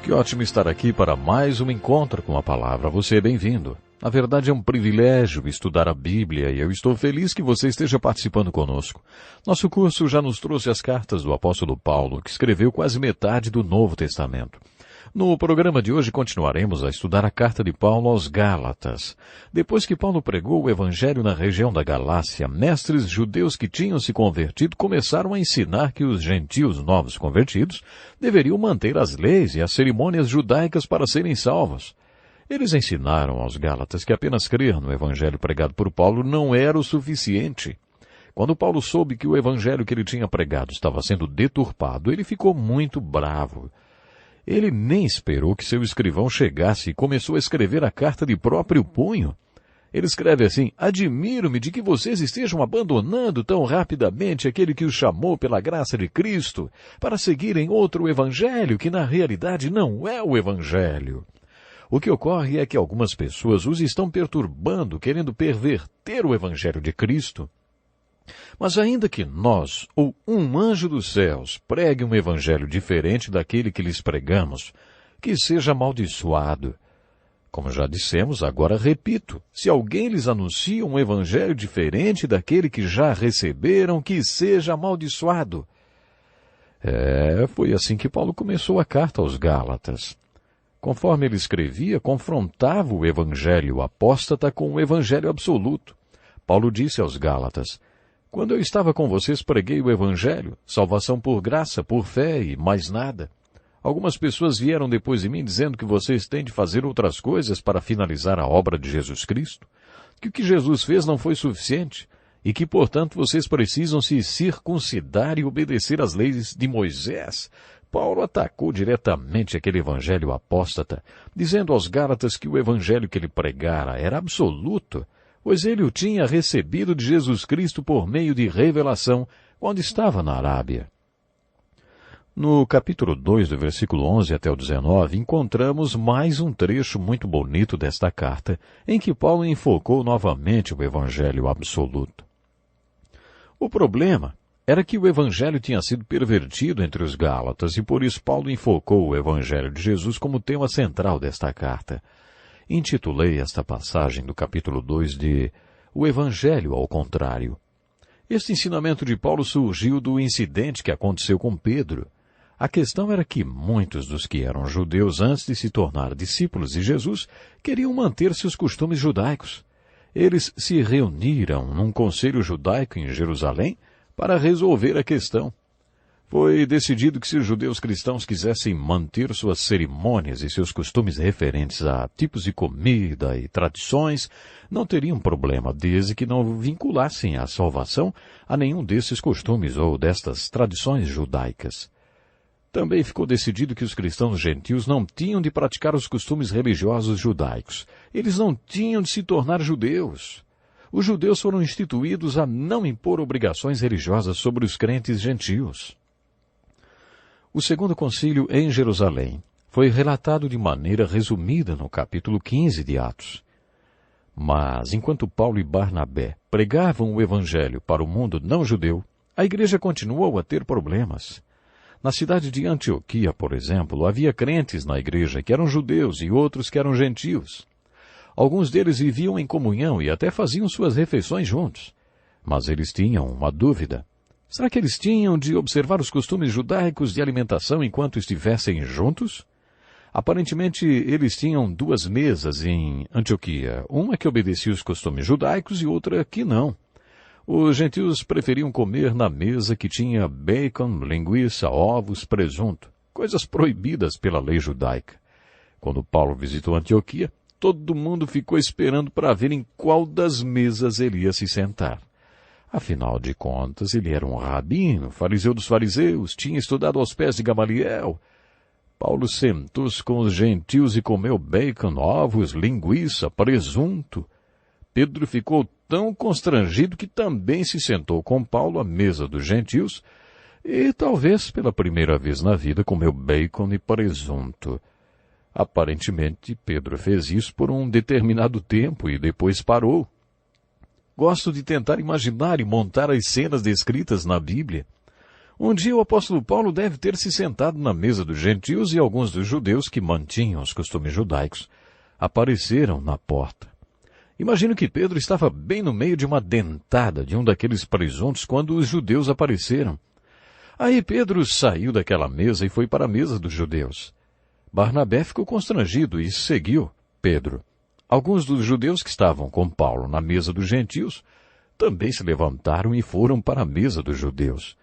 Que ótimo estar aqui para mais um encontro com a palavra. Você é bem-vindo. Na verdade, é um privilégio estudar a Bíblia e eu estou feliz que você esteja participando conosco. Nosso curso já nos trouxe as cartas do apóstolo Paulo, que escreveu quase metade do Novo Testamento. No programa de hoje continuaremos a estudar a carta de Paulo aos Gálatas. Depois que Paulo pregou o evangelho na região da Galácia, mestres judeus que tinham se convertido começaram a ensinar que os gentios novos convertidos deveriam manter as leis e as cerimônias judaicas para serem salvos. Eles ensinaram aos Gálatas que apenas crer no evangelho pregado por Paulo não era o suficiente. Quando Paulo soube que o evangelho que ele tinha pregado estava sendo deturpado, ele ficou muito bravo. Ele nem esperou que seu escrivão chegasse e começou a escrever a carta de próprio punho. Ele escreve assim: admiro-me de que vocês estejam abandonando tão rapidamente aquele que os chamou pela graça de Cristo para seguirem outro evangelho que na realidade não é o evangelho. O que ocorre é que algumas pessoas os estão perturbando, querendo perverter o evangelho de Cristo. Mas ainda que nós, ou um anjo dos céus, pregue um evangelho diferente daquele que lhes pregamos, que seja amaldiçoado. Como já dissemos, agora repito, se alguém lhes anuncia um evangelho diferente daquele que já receberam, que seja amaldiçoado. Foi assim que Paulo começou a carta aos Gálatas. Conforme ele escrevia, confrontava o evangelho apóstata com o evangelho absoluto. Paulo disse aos Gálatas: quando eu estava com vocês, preguei o evangelho, salvação por graça, por fé e mais nada. Algumas pessoas vieram depois de mim dizendo que vocês têm de fazer outras coisas para finalizar a obra de Jesus Cristo, que o que Jesus fez não foi suficiente e que, portanto, vocês precisam se circuncidar e obedecer às leis de Moisés. Paulo atacou diretamente aquele evangelho apóstata, dizendo aos Gálatas que o evangelho que ele pregara era absoluto, pois ele o tinha recebido de Jesus Cristo por meio de revelação, quando estava na Arábia. No capítulo 2, do versículo 11 até o 19, encontramos mais um trecho muito bonito desta carta, em que Paulo enfocou novamente o evangelho absoluto. O problema era que o evangelho tinha sido pervertido entre os Gálatas, e por isso Paulo enfocou o evangelho de Jesus como tema central desta carta. Intitulei esta passagem do capítulo 2 de O Evangelho ao Contrário. Este ensinamento de Paulo surgiu do incidente que aconteceu com Pedro. A questão era que muitos dos que eram judeus antes de se tornar discípulos de Jesus queriam manter seus costumes judaicos. Eles se reuniram num conselho judaico em Jerusalém para resolver a questão. Foi decidido que se os judeus cristãos quisessem manter suas cerimônias e seus costumes referentes a tipos de comida e tradições, não teriam problema, desde que não vinculassem a salvação a nenhum desses costumes ou destas tradições judaicas. Também ficou decidido que os cristãos gentios não tinham de praticar os costumes religiosos judaicos. Eles não tinham de se tornar judeus. Os judeus foram instituídos a não impor obrigações religiosas sobre os crentes gentios. O segundo concílio em Jerusalém foi relatado de maneira resumida no capítulo 15 de Atos. Mas, enquanto Paulo e Barnabé pregavam o evangelho para o mundo não-judeu, a igreja continuou a ter problemas. Na cidade de Antioquia, por exemplo, havia crentes na igreja que eram judeus e outros que eram gentios. Alguns deles viviam em comunhão e até faziam suas refeições juntos. Mas eles tinham uma dúvida. Será que eles tinham de observar os costumes judaicos de alimentação enquanto estivessem juntos? Aparentemente, eles tinham duas mesas em Antioquia, uma que obedecia os costumes judaicos e outra que não. Os gentios preferiam comer na mesa que tinha bacon, linguiça, ovos, presunto, coisas proibidas pela lei judaica. Quando Paulo visitou Antioquia, todo mundo ficou esperando para ver em qual das mesas ele ia se sentar. Afinal de contas, ele era um rabino, fariseu dos fariseus, tinha estudado aos pés de Gamaliel. Paulo sentou-se com os gentios e comeu bacon, ovos, linguiça, presunto. Pedro ficou tão constrangido que também se sentou com Paulo à mesa dos gentios e, talvez pela primeira vez na vida, comeu bacon e presunto. Aparentemente, Pedro fez isso por um determinado tempo e depois parou. Gosto de tentar imaginar e montar as cenas descritas na Bíblia. Um dia o apóstolo Paulo deve ter se sentado na mesa dos gentios e alguns dos judeus que mantinham os costumes judaicos apareceram na porta. Imagino que Pedro estava bem no meio de uma dentada de um daqueles presuntos quando os judeus apareceram. Aí Pedro saiu daquela mesa e foi para a mesa dos judeus. Barnabé ficou constrangido e seguiu Pedro. Alguns dos judeus que estavam com Paulo na mesa dos gentios também se levantaram e foram para a mesa dos judeus.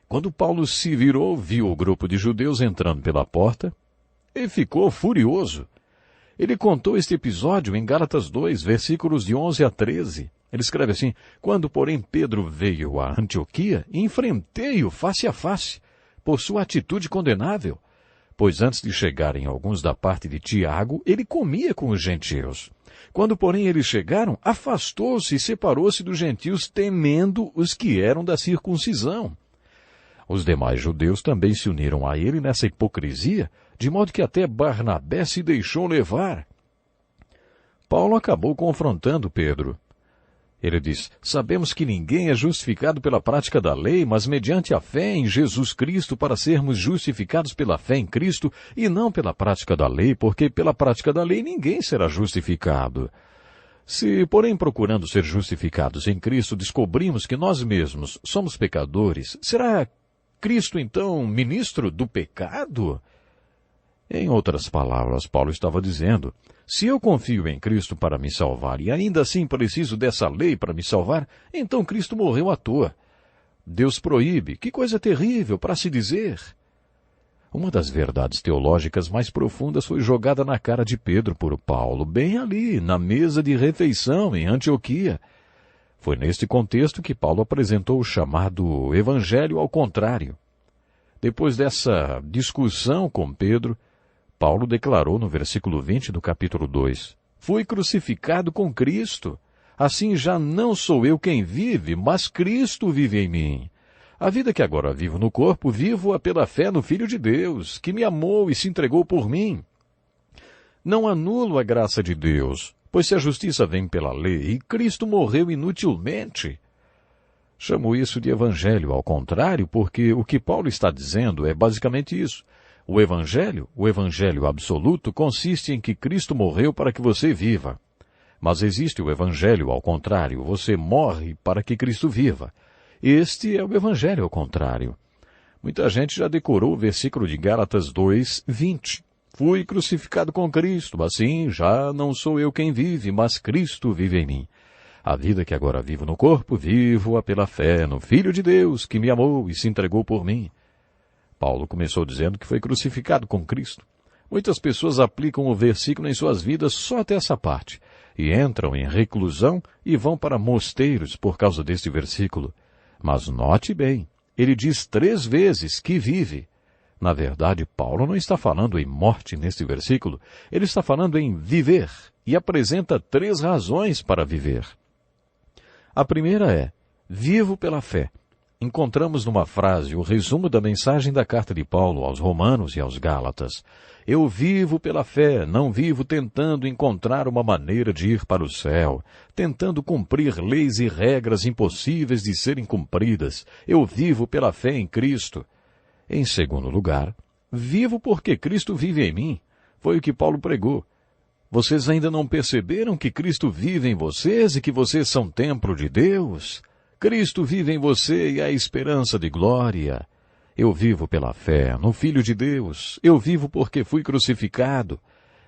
Quando Paulo se virou, viu o grupo de judeus entrando pela porta e ficou furioso. Ele contou este episódio em Gálatas 2, versículos de 11 a 13. Ele escreve assim: Quando, porém, Pedro veio a Antioquia, enfrentei-o face a face, por sua atitude condenável. Pois antes de chegarem alguns da parte de Tiago, ele comia com os gentios. Quando, porém, eles chegaram, afastou-se e separou-se dos gentios, temendo os que eram da circuncisão. Os demais judeus também se uniram a ele nessa hipocrisia, de modo que até Barnabé se deixou levar. Paulo acabou confrontando Pedro. Ele diz: Sabemos que ninguém é justificado pela prática da lei, mas mediante a fé em Jesus Cristo, para sermos justificados pela fé em Cristo e não pela prática da lei, porque pela prática da lei ninguém será justificado. Se, porém, procurando ser justificados em Cristo, descobrimos que nós mesmos somos pecadores, será Cristo, então, ministro do pecado? Em outras palavras, Paulo estava dizendo: se eu confio em Cristo para me salvar e ainda assim preciso dessa lei para me salvar, então Cristo morreu à toa. Deus proíbe. Que coisa terrível para se dizer! Uma das verdades teológicas mais profundas foi jogada na cara de Pedro por Paulo, bem ali, na mesa de refeição em Antioquia. Foi neste contexto que Paulo apresentou o chamado Evangelho ao contrário. Depois dessa discussão com Pedro, Paulo declarou no versículo 20 do capítulo 2, Fui crucificado com Cristo. Assim já não sou eu quem vive, mas Cristo vive em mim. A vida que agora vivo no corpo, vivo-a pela fé no Filho de Deus, que me amou e se entregou por mim. Não anulo a graça de Deus, pois se a justiça vem pela lei, e Cristo morreu inutilmente. Chamo isso de evangelho ao contrário, porque o que Paulo está dizendo é basicamente isso. O evangelho absoluto, consiste em que Cristo morreu para que você viva. Mas existe o evangelho ao contrário, você morre para que Cristo viva. Este é o evangelho ao contrário. Muita gente já decorou o versículo de Gálatas 2, 20. Fui crucificado com Cristo, assim já não sou eu quem vive, mas Cristo vive em mim. A vida que agora vivo no corpo, vivo-a pela fé no Filho de Deus, que me amou e se entregou por mim. Paulo começou dizendo que foi crucificado com Cristo. Muitas pessoas aplicam o versículo em suas vidas só até essa parte, e entram em reclusão e vão para mosteiros por causa deste versículo. Mas note bem, ele diz 3 vezes que vive. Na verdade, Paulo não está falando em morte neste versículo, ele está falando em viver, e apresenta 3 razões para viver. A primeira é, vivo pela fé. Encontramos numa frase o resumo da mensagem da carta de Paulo aos Romanos e aos Gálatas. Eu vivo pela fé, não vivo tentando encontrar uma maneira de ir para o céu, tentando cumprir leis e regras impossíveis de serem cumpridas. Eu vivo pela fé em Cristo. Em segundo lugar, vivo porque Cristo vive em mim. Foi o que Paulo pregou. Vocês ainda não perceberam que Cristo vive em vocês e que vocês são templo de Deus? Cristo vive em você e é a esperança de glória. Eu vivo pela fé no Filho de Deus. Eu vivo porque fui crucificado.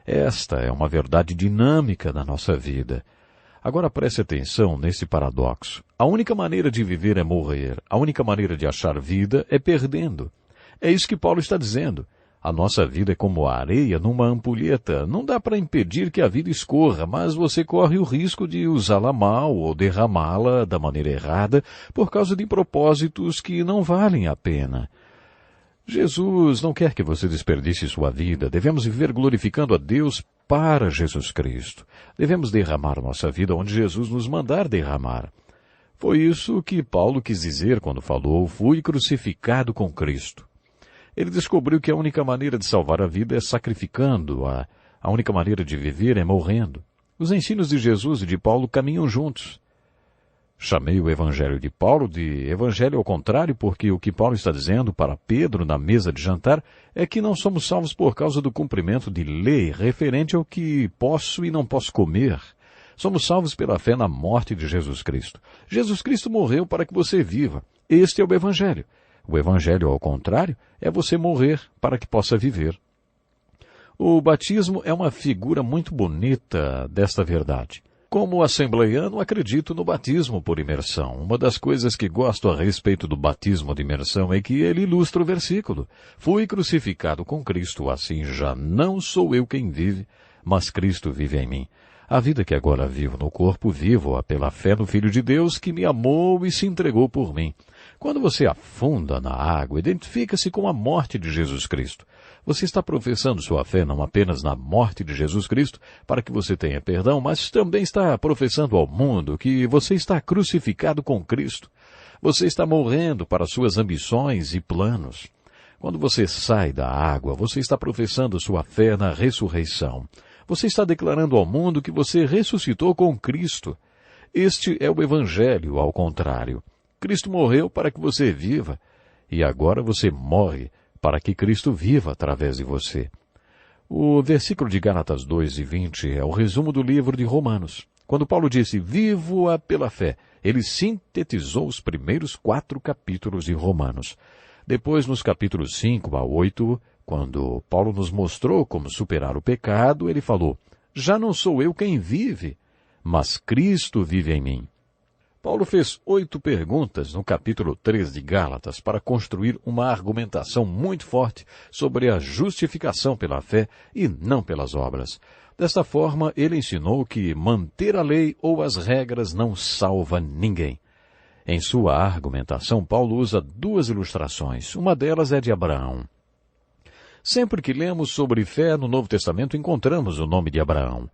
Esta é uma verdade dinâmica da nossa vida. Agora preste atenção nesse paradoxo. A única maneira de viver é morrer. A única maneira de achar vida é perdendo. É isso que Paulo está dizendo. A nossa vida é como a areia numa ampulheta. Não dá para impedir que a vida escorra, mas você corre o risco de usá-la mal ou derramá-la da maneira errada por causa de propósitos que não valem a pena. Jesus não quer que você desperdice sua vida. Devemos viver glorificando a Deus para Jesus Cristo. Devemos derramar nossa vida onde Jesus nos mandar derramar. Foi isso que Paulo quis dizer quando falou, fui crucificado com Cristo. Ele descobriu que a única maneira de salvar a vida é sacrificando-a. A única maneira de viver é morrendo. Os ensinos de Jesus e de Paulo caminham juntos. Chamei o evangelho de Paulo de evangelho ao contrário, porque o que Paulo está dizendo para Pedro na mesa de jantar é que não somos salvos por causa do cumprimento de lei referente ao que posso e não posso comer. Somos salvos pela fé na morte de Jesus Cristo. Jesus Cristo morreu para que você viva. Este é o evangelho. O evangelho, ao contrário, é você morrer para que possa viver. O batismo é uma figura muito bonita desta verdade. Como assembleiano, acredito no batismo por imersão. Uma das coisas que gosto a respeito do batismo de imersão é que ele ilustra o versículo. Fui crucificado com Cristo, assim já não sou eu quem vive, mas Cristo vive em mim. A vida que agora vivo no corpo, vivo-a pela fé no Filho de Deus que me amou e se entregou por mim. Quando você afunda na água, identifica-se com a morte de Jesus Cristo. Você está professando sua fé não apenas na morte de Jesus Cristo, para que você tenha perdão, mas também está professando ao mundo que você está crucificado com Cristo. Você está morrendo para suas ambições e planos. Quando você sai da água, você está professando sua fé na ressurreição. Você está declarando ao mundo que você ressuscitou com Cristo. Este é o Evangelho, ao contrário. Cristo morreu para que você viva, e agora você morre para que Cristo viva através de você. O versículo de Gálatas 2:20 é o resumo do livro de Romanos. Quando Paulo disse, vivo-a pela fé, ele sintetizou os primeiros 4 capítulos de Romanos. Depois, nos capítulos 5 a 8, quando Paulo nos mostrou como superar o pecado, ele falou, já não sou eu quem vive, mas Cristo vive em mim. Paulo fez 8 perguntas no capítulo 3 de Gálatas para construir uma argumentação muito forte sobre a justificação pela fé e não pelas obras. Desta forma, ele ensinou que manter a lei ou as regras não salva ninguém. Em sua argumentação, Paulo usa 2 ilustrações. Uma delas é de Abraão. Sempre que lemos sobre fé no Novo Testamento, encontramos o nome de Abraão.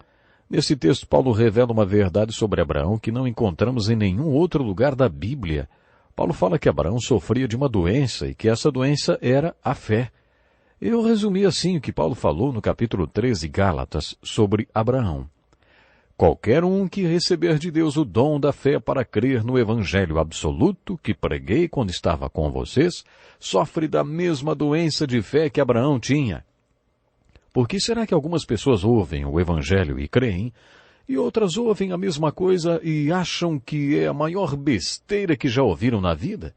Nesse texto, Paulo revela uma verdade sobre Abraão que não encontramos em nenhum outro lugar da Bíblia. Paulo fala que Abraão sofria de uma doença e que essa doença era a fé. Eu resumi assim o que Paulo falou no capítulo 13 de Gálatas sobre Abraão. Qualquer um que receber de Deus o dom da fé para crer no Evangelho absoluto que preguei quando estava com vocês, sofre da mesma doença de fé que Abraão tinha. Por que será que algumas pessoas ouvem o Evangelho e creem, e outras ouvem a mesma coisa e acham que é a maior besteira que já ouviram na vida?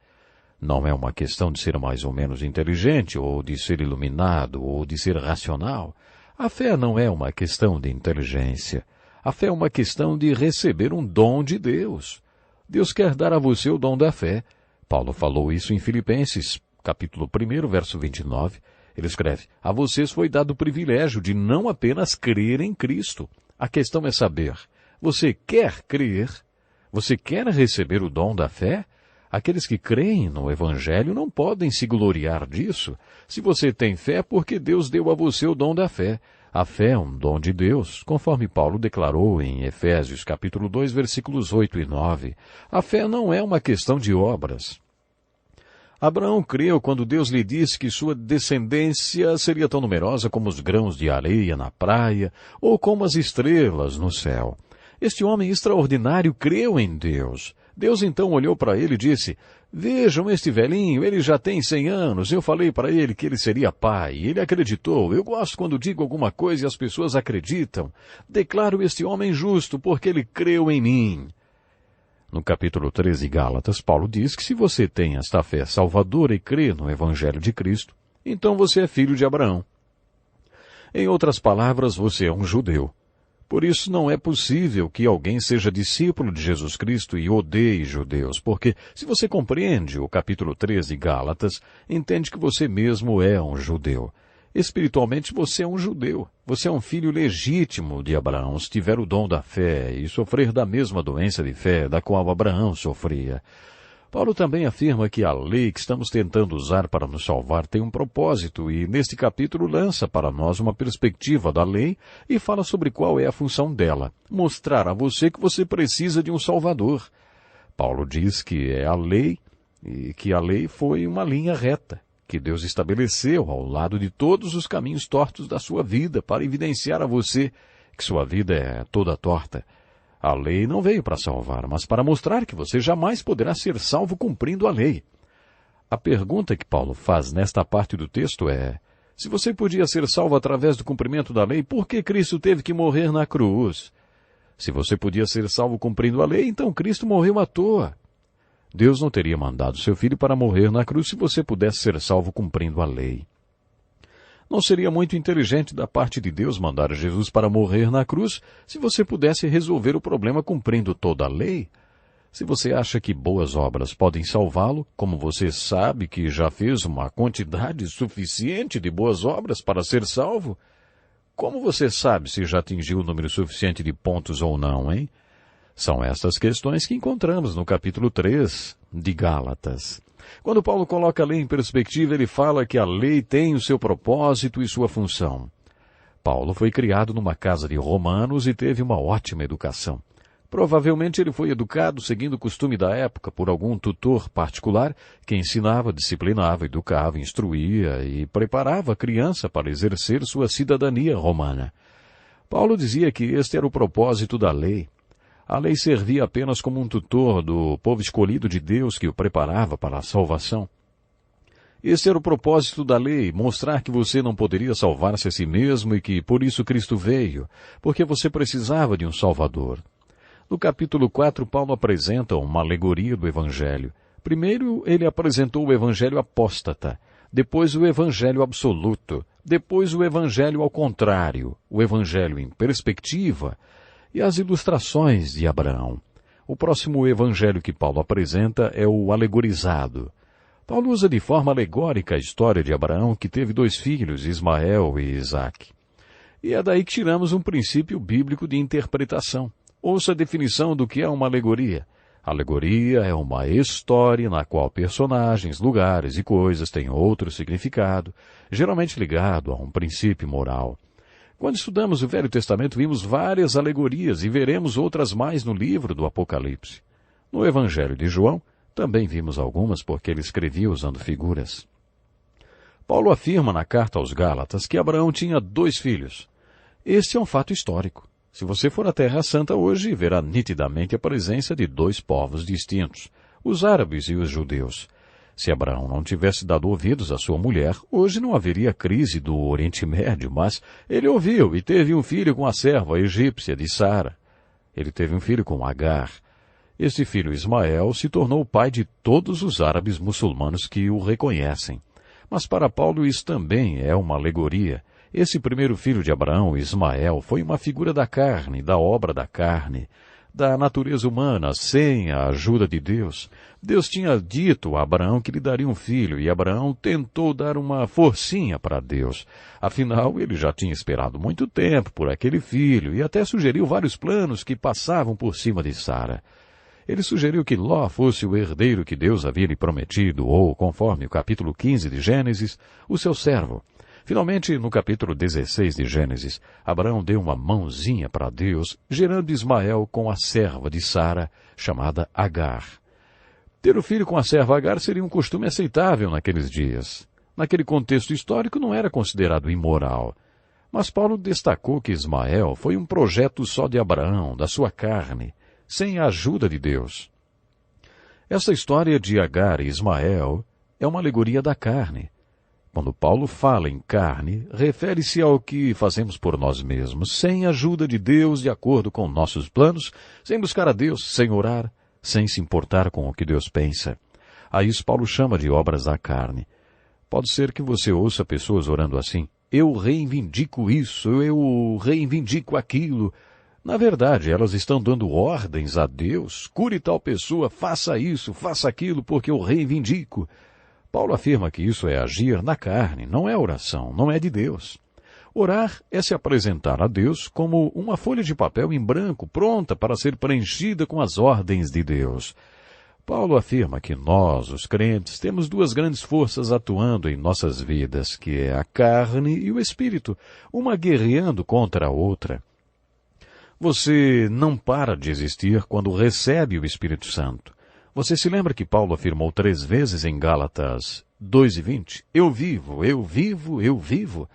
Não é uma questão de ser mais ou menos inteligente, ou de ser iluminado, ou de ser racional. A fé não é uma questão de inteligência. A fé é uma questão de receber um dom de Deus. Deus quer dar a você o dom da fé. Paulo falou isso em Filipenses, capítulo 1, verso 29. Ele escreve, a vocês foi dado o privilégio de não apenas crer em Cristo. A questão é saber, você quer crer? Você quer receber o dom da fé? Aqueles que creem no Evangelho não podem se gloriar disso. Se você tem fé, porque Deus deu a você o dom da fé. A fé é um dom de Deus, conforme Paulo declarou em Efésios capítulo 2, versículos 8 e 9. A fé não é uma questão de obras. Abraão creu quando Deus lhe disse que sua descendência seria tão numerosa como os grãos de areia na praia ou como as estrelas no céu. Este homem extraordinário creu em Deus. Deus então olhou para ele e disse, vejam este velhinho, ele já tem 100 anos, eu falei para ele que ele seria pai, ele acreditou, eu gosto quando digo alguma coisa e as pessoas acreditam. Declaro este homem justo porque ele creu em mim. No capítulo 13 de Gálatas, Paulo diz que se você tem esta fé salvadora e crê no Evangelho de Cristo, então você é filho de Abraão. Em outras palavras, você é um judeu. Por isso não é possível que alguém seja discípulo de Jesus Cristo e odeie judeus, porque se você compreende o capítulo 13 de Gálatas, entende que você mesmo é um judeu. Espiritualmente você é um judeu. Você é um filho legítimo de Abraão, se tiver o dom da fé e sofrer da mesma doença de fé da qual Abraão sofria. Paulo também afirma que a lei que estamos tentando usar para nos salvar tem um propósito e neste capítulo lança para nós uma perspectiva da lei e fala sobre qual é a função dela, mostrar a você que você precisa de um Salvador. Paulo diz que é a lei e que a lei foi uma linha reta que Deus estabeleceu ao lado de todos os caminhos tortos da sua vida para evidenciar a você que sua vida é toda torta. A lei não veio para salvar, mas para mostrar que você jamais poderá ser salvo cumprindo a lei. A pergunta que Paulo faz nesta parte do texto é: se você podia ser salvo através do cumprimento da lei, por que Cristo teve que morrer na cruz? Se você podia ser salvo cumprindo a lei, então Cristo morreu à toa. Deus não teria mandado seu filho para morrer na cruz se você pudesse ser salvo cumprindo a lei. Não seria muito inteligente da parte de Deus mandar Jesus para morrer na cruz se você pudesse resolver o problema cumprindo toda a lei? Se você acha que boas obras podem salvá-lo, como você sabe que já fez uma quantidade suficiente de boas obras para ser salvo, como você sabe se já atingiu o número suficiente de pontos ou não, hein? São estas questões que encontramos no capítulo 3 de Gálatas. Quando Paulo coloca a lei em perspectiva, ele fala que a lei tem o seu propósito e sua função. Paulo foi criado numa casa de romanos e teve uma ótima educação. Provavelmente ele foi educado seguindo o costume da época por algum tutor particular que ensinava, disciplinava, educava, instruía e preparava a criança para exercer sua cidadania romana. Paulo dizia que este era o propósito da lei. A lei servia apenas como um tutor do povo escolhido de Deus que o preparava para a salvação. Esse era o propósito da lei, mostrar que você não poderia salvar-se a si mesmo e que por isso Cristo veio, porque você precisava de um Salvador. No capítulo 4, Paulo apresenta uma alegoria do Evangelho. Primeiro, ele apresentou o Evangelho apóstata, depois o Evangelho absoluto, depois o Evangelho ao contrário, o Evangelho em perspectiva, e as ilustrações de Abraão. O próximo evangelho que Paulo apresenta é o alegorizado. Paulo usa de forma alegórica a história de Abraão, que teve 2 filhos, Ismael e Isaque. E é daí que tiramos um princípio bíblico de interpretação. Ouça a definição do que é uma alegoria. Alegoria é uma história na qual personagens, lugares e coisas têm outro significado, geralmente ligado a um princípio moral. Quando estudamos o Velho Testamento, vimos várias alegorias e veremos outras mais no livro do Apocalipse. No Evangelho de João, também vimos algumas porque ele escrevia usando figuras. Paulo afirma na carta aos Gálatas que Abraão tinha 2 filhos. Este é um fato histórico. Se você for à Terra Santa hoje, verá nitidamente a presença de 2 povos distintos, os árabes e os judeus. Se Abraão não tivesse dado ouvidos à sua mulher, hoje não haveria crise do Oriente Médio, mas ele ouviu e teve um filho com a serva egípcia de Sara. Ele teve um filho com Agar. Este filho Ismael se tornou o pai de todos os árabes muçulmanos que o reconhecem. Mas para Paulo isso também é uma alegoria. Esse primeiro filho de Abraão, Ismael, foi uma figura da carne, da obra da carne, da natureza humana, sem a ajuda de Deus. Deus tinha dito a Abraão que lhe daria um filho, e Abraão tentou dar uma forcinha para Deus. Afinal, ele já tinha esperado muito tempo por aquele filho, e até sugeriu vários planos que passavam por cima de Sara. Ele sugeriu que Ló fosse o herdeiro que Deus havia lhe prometido, ou, conforme o capítulo 15 de Gênesis, o seu servo. Finalmente, no capítulo 16 de Gênesis, Abraão deu uma mãozinha para Deus, gerando Ismael com a serva de Sara, chamada Agar. Ter o filho com a serva Agar seria um costume aceitável naqueles dias. Naquele contexto histórico não era considerado imoral. Mas Paulo destacou que Ismael foi um projeto só de Abraão, da sua carne, sem a ajuda de Deus. Essa história de Agar e Ismael é uma alegoria da carne. Quando Paulo fala em carne, refere-se ao que fazemos por nós mesmos, sem a ajuda de Deus, de acordo com nossos planos, sem buscar a Deus, sem orar, sem se importar com o que Deus pensa. A isso Paulo chama de obras da carne. Pode ser que você ouça pessoas orando assim: eu reivindico isso, eu reivindico aquilo. Na verdade, elas estão dando ordens a Deus: cure tal pessoa, faça isso, faça aquilo, porque eu reivindico. Paulo afirma que isso é agir na carne, não é oração, não é de Deus. Orar é se apresentar a Deus como uma folha de papel em branco, pronta para ser preenchida com as ordens de Deus. Paulo afirma que nós, os crentes, temos 2 grandes forças atuando em nossas vidas, que é a carne e o espírito, uma guerreando contra a outra. Você não para de existir quando recebe o Espírito Santo. Você se lembra que Paulo afirmou 3 vezes em Gálatas 2:20? Eu vivo, eu vivo, eu vivo.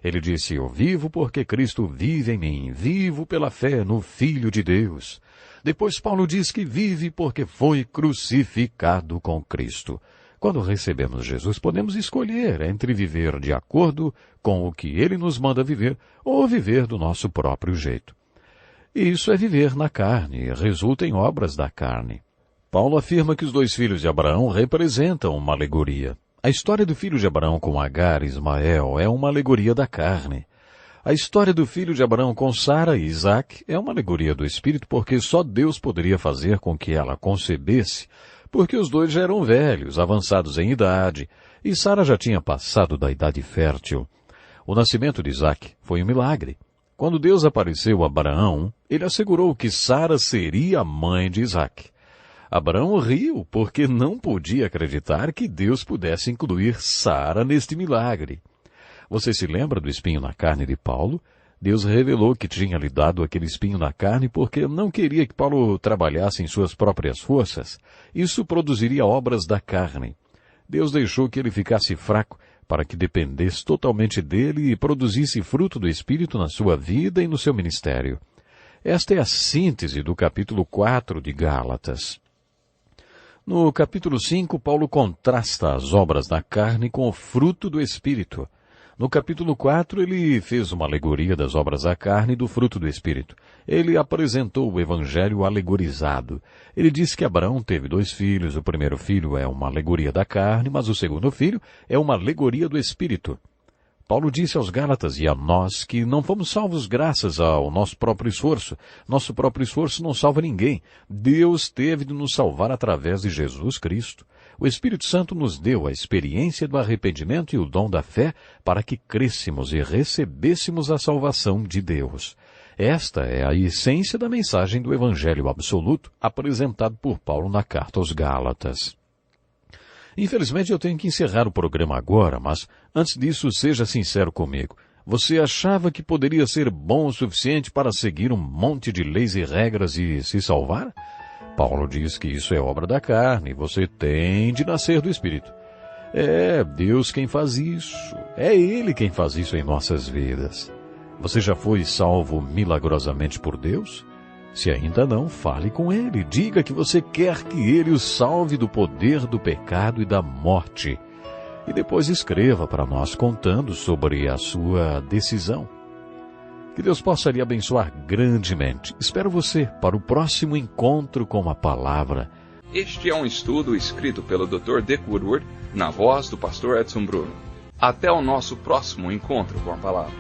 Ele disse, eu vivo porque Cristo vive em mim, vivo pela fé no Filho de Deus. Depois Paulo diz que vive porque foi crucificado com Cristo. Quando recebemos Jesus, podemos escolher entre viver de acordo com o que Ele nos manda viver ou viver do nosso próprio jeito. Isso é viver na carne, resulta em obras da carne. Paulo afirma que os dois filhos de Abraão representam uma alegoria. A história do filho de Abraão com Agar e Ismael é uma alegoria da carne. A história do filho de Abraão com Sara e Isaac é uma alegoria do Espírito porque só Deus poderia fazer com que ela concebesse, porque os dois já eram velhos, avançados em idade, e Sara já tinha passado da idade fértil. O nascimento de Isaac foi um milagre. Quando Deus apareceu a Abraão, ele assegurou que Sara seria a mãe de Isaac. Abraão riu porque não podia acreditar que Deus pudesse incluir Sara neste milagre. Você se lembra do espinho na carne de Paulo? Deus revelou que tinha lhe dado aquele espinho na carne porque não queria que Paulo trabalhasse em suas próprias forças. Isso produziria obras da carne. Deus deixou que ele ficasse fraco para que dependesse totalmente dele e produzisse fruto do Espírito na sua vida e no seu ministério. Esta é a síntese do capítulo 4 de Gálatas. No capítulo 5, Paulo contrasta as obras da carne com o fruto do Espírito. No capítulo 4, ele fez uma alegoria das obras da carne e do fruto do Espírito. Ele apresentou o Evangelho alegorizado. Ele disse que Abraão teve 2 filhos. O primeiro filho é uma alegoria da carne, mas o segundo filho é uma alegoria do Espírito. Paulo disse aos Gálatas e a nós que não fomos salvos graças ao nosso próprio esforço. Nosso próprio esforço não salva ninguém. Deus teve de nos salvar através de Jesus Cristo. O Espírito Santo nos deu a experiência do arrependimento e o dom da fé para que crescêssemos e recebêssemos a salvação de Deus. Esta é a essência da mensagem do Evangelho absoluto apresentado por Paulo na carta aos Gálatas. Infelizmente eu tenho que encerrar o programa agora, mas antes disso seja sincero comigo. Você achava que poderia ser bom o suficiente para seguir um monte de leis e regras e se salvar? Paulo diz que isso é obra da carne, você tem de nascer do Espírito. É Deus quem faz isso, é Ele quem faz isso em nossas vidas. Você já foi salvo milagrosamente por Deus? Se ainda não, fale com Ele, diga que você quer que Ele o salve do poder do pecado e da morte. E depois escreva para nós contando sobre a sua decisão. Que Deus possa lhe abençoar grandemente. Espero você para o próximo encontro com a Palavra. Este é um estudo escrito pelo Dr. Dick Woodward, na voz do pastor Edson Bruno. Até o nosso próximo encontro com a Palavra.